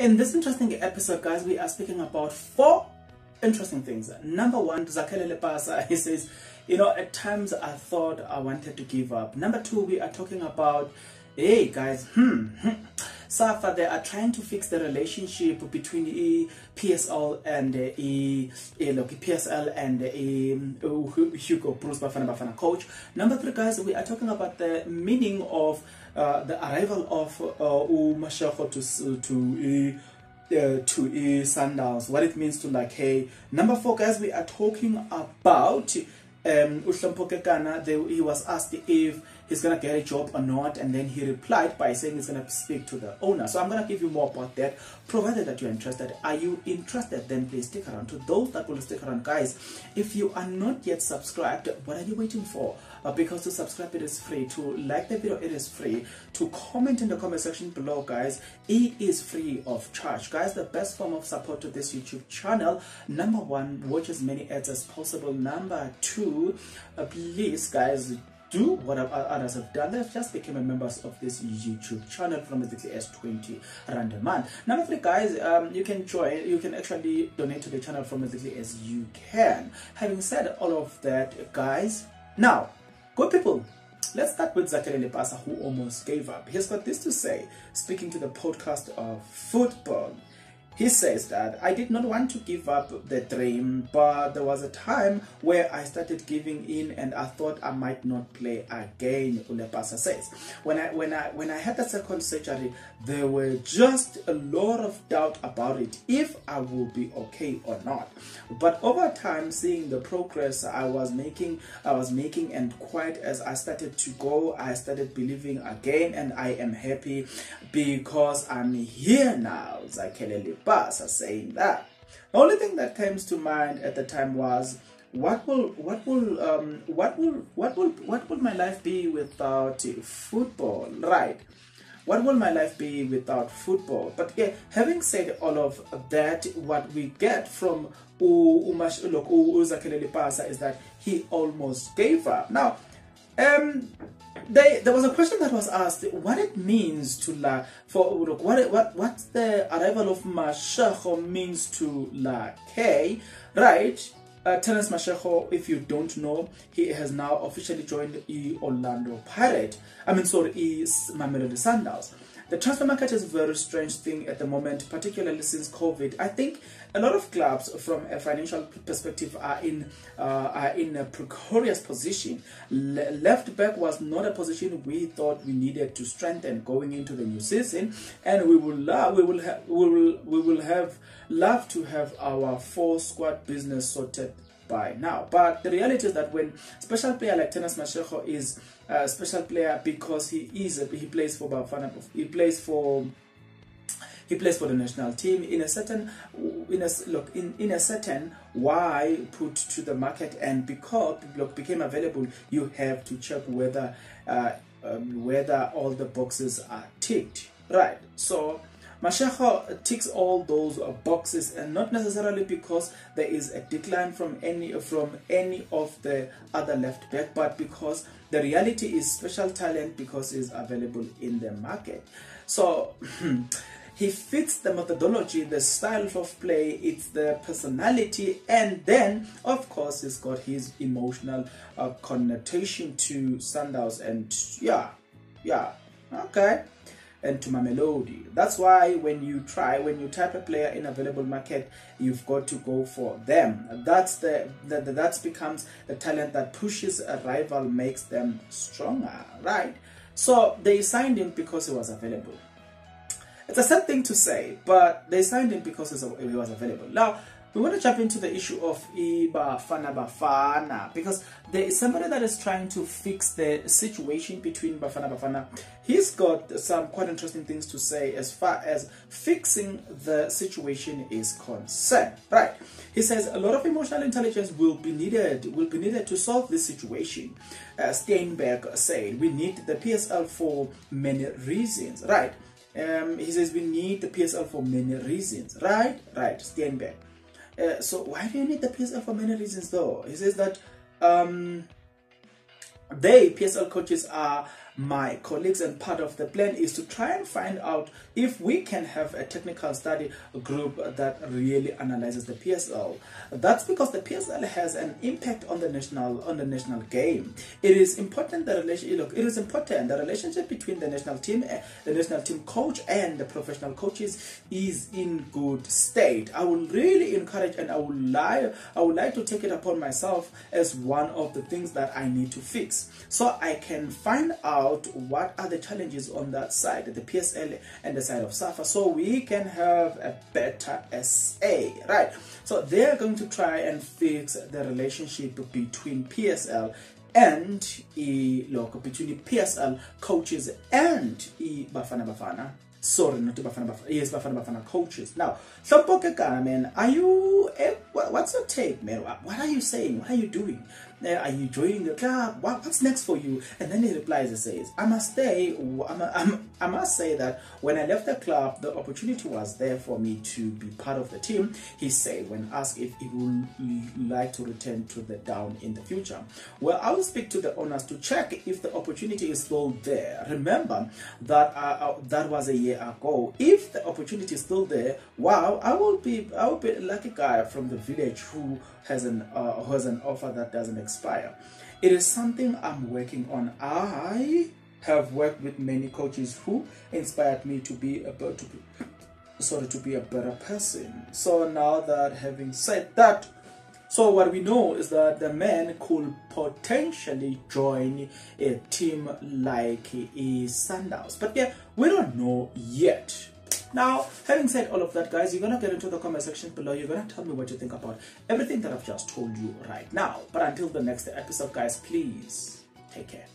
In this interesting episode, guys, we are speaking about 4 interesting things. Number 1, LEPASA, he says, you know, at times I thought I wanted to give up. Number 2, we are talking about, hey guys, SAFA, they are trying to fix the relationship between PSL and PSL and Hugo Bruce Bafana coach. Number 3, guys, we are talking about the meaning of the arrival of MASHEGO to sundowns, what it means to like, hey. Number 4, guys, we are talking about HLOMPHO KEKANA. He was asked if he's gonna get a job or not, and then he replied by saying he's gonna speak to the owner. So I'm gonna give you more about that, provided that you're interested. Are you interested? Then please stick around. To those that will stick around, guys, if you are not yet subscribed, what are you waiting for? Because to subscribe, it is free. To like the video, it is free. To comment in the comment section below, guys, it is free of charge. Guys, the best form of support to this YouTube channel: number 1, watch as many ads as possible. Number 2, please, guys, do what others have done. They've just become members of this YouTube channel from as 20 rand a month. Number 3, guys, you can join. You can actually donate to the channel from as you can. Having said all of that, guys, now, good people, let's start with LEPASA, who almost gave up. He's got this to say, speaking to the podcast of football. He says that I did not want to give up the dream, but there was a time where I started giving in and I thought I might not play again, LEPASA says. When I had the second surgery, there were just a lot of doubt about it, if I will be okay or not. But over time, seeing the progress I was making, and quite as I started to go, I started believing again, and I am happy because I'm here now. LEPASA saying that. The only thing that comes to mind at the time was, what will my life be without football, right? What will my life be without football? But yeah, having said all of that, what we get from LEPASA is that he almost gave up. Now, there was a question that was asked, what it means to what's the arrival of MASHEGO means to K, right? Tennis MASHEGO, if you don't know, he has now officially joined Mamelodi Sundowns. The transfer market is a very strange thing at the moment, particularly since COVID. I think a lot of clubs, from a financial perspective, are in a precarious position. Left back was not a position we thought we needed to strengthen going into the new season, and we will love to have our 4-squad business sorted by now. But the reality is that when special player like Tennis MASHEGO is a special player because he plays for Bafana, he plays for the national team in a certain why put to the market, and because became available, you have to check whether all the boxes are ticked, right? So MASHEGO ticks all those boxes, and not necessarily because there is a decline from any of the other left back, but because the reality is special talent because it's available in the market. So he fits the methodology, the style of play, it's the personality, and then of course he's got his emotional connotation to Sundowns, and and to Mamelodi. That's why when you type a player in available market, you've got to go for them. That becomes the talent that pushes a rival, makes them stronger, right? So they signed him because he was available. It's a sad thing to say, but they signed him because he was available. Now, we want to jump into the issue of Bafana, because there is somebody that is trying to fix the situation between Bafana. He's got some quite interesting things to say as far as fixing the situation is concerned, right? He says a lot of emotional intelligence will be needed to solve this situation. Steinberg said we need the PSL for many reasons, right? He says we need the PSL for many reasons, right? Steinberg. So why do you need the PSL for many reasons though? He says that PSL coaches are my colleagues, and part of the plan is to try and find out if we can have a technical study group that really analyzes the PSL. That's because the PSL has an impact on the national game. It is important the relationship between the national team coach and the professional coaches is in good state. I will really encourage, and I would like to take it upon myself as one of the things that I need to fix, so I can find out what are the challenges on that side, the PSL and the side of SAFA, so we can have a better SA, right? So they're going to try and fix the relationship between PSL and between PSL coaches and Bafana Bafana. Sorry, not Bafana Bafana. Yes, Bafana Bafana coaches. Now, HLOMPHO KEKANA, man, are you? What's your take, man? What are you saying? What are you doing? Are you joining the club? What's next for you? And then he replies and says, I must say that when I left the club, the opportunity was there for me to be part of the team. He said when asked if he would like to return to the down in the future. Well, I will speak to the owners to check if the opportunity is still there. Remember that that was a year ago. If the opportunity is still there, wow, I will be a lucky guy from the village who has an offer that doesn't expire. It is something I'm working on. I have worked with many coaches who inspired me to be a better person. So now that having said that, so what we know is that the man could potentially join a team like Sundowns, but yeah, we don't know yet. Now, having said all of that, guys, you're going to get into the comment section below. You're going to tell me what you think about everything that I've just told you right now. But until the next episode, guys, please take care.